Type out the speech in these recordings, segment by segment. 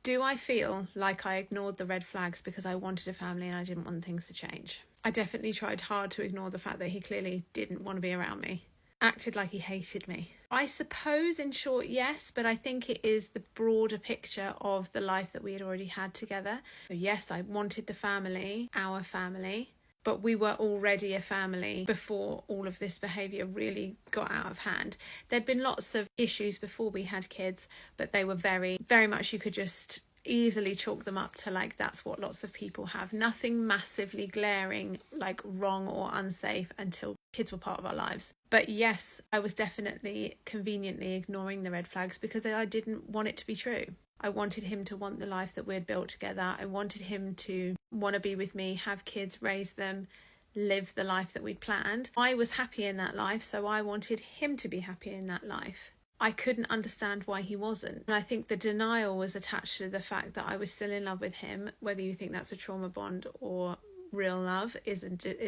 Do I feel like I ignored the red flags because I wanted a family and I didn't want things to change? I definitely tried hard to ignore the fact that he clearly didn't want to be around me. Acted like he hated me. I suppose, in short, yes, but I think it is the broader picture of the life that we had already had together. So yes, I wanted the family, our family, but we were already a family before all of this behaviour really got out of hand. There'd been lots of issues before we had kids, but they were very, very much, you could just easily chalk them up to like that's what lots of people have. Nothing massively glaring, like wrong or unsafe until kids were part of our lives. But yes, I was definitely conveniently ignoring the red flags because I didn't want it to be true. I wanted him to want the life that we had built together. I wanted him to want to be with me, have kids, raise them, live the life that we'd planned. I was happy in that life, so I wanted him to be happy in that life. I couldn't understand why he wasn't. And I think the denial was attached to the fact that I was still in love with him. Whether you think that's a trauma bond or real love is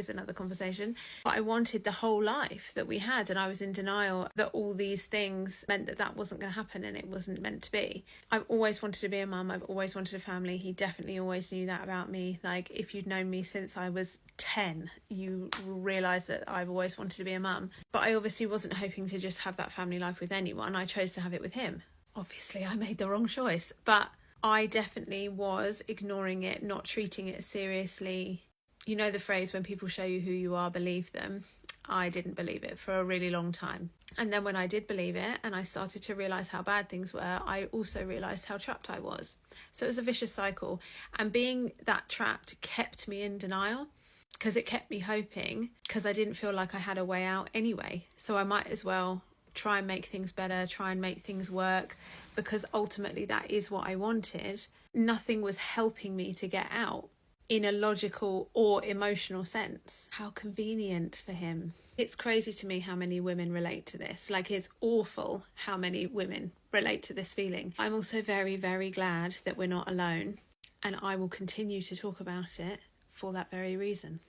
another conversation. But I wanted the whole life that we had, and I was in denial that all these things meant that that wasn't going to happen and it wasn't meant to be. I've always wanted to be a mum. I've always wanted a family. He definitely always knew that about me. Like, if you'd known me since I was 10, you realise that I've always wanted to be a mum. But I obviously wasn't hoping to just have that family life with anyone. I chose to have it with him. Obviously, I made the wrong choice, but I definitely was ignoring it, not treating it seriously. You know the phrase, when people show you who you are, believe them. I didn't believe it for a really long time. And then when I did believe it and I started to realise how bad things were, I also realised how trapped I was. So it was a vicious cycle. And being that trapped kept me in denial because it kept me hoping, because I didn't feel like I had a way out anyway. So I might as well try and make things better, try and make things work, because ultimately that is what I wanted. Nothing was helping me to get out in a logical or emotional sense. How convenient for him. It's crazy to me how many women relate to this. Like, it's awful how many women relate to this feeling. I'm also very, very glad that we're not alone, and I will continue to talk about it for that very reason.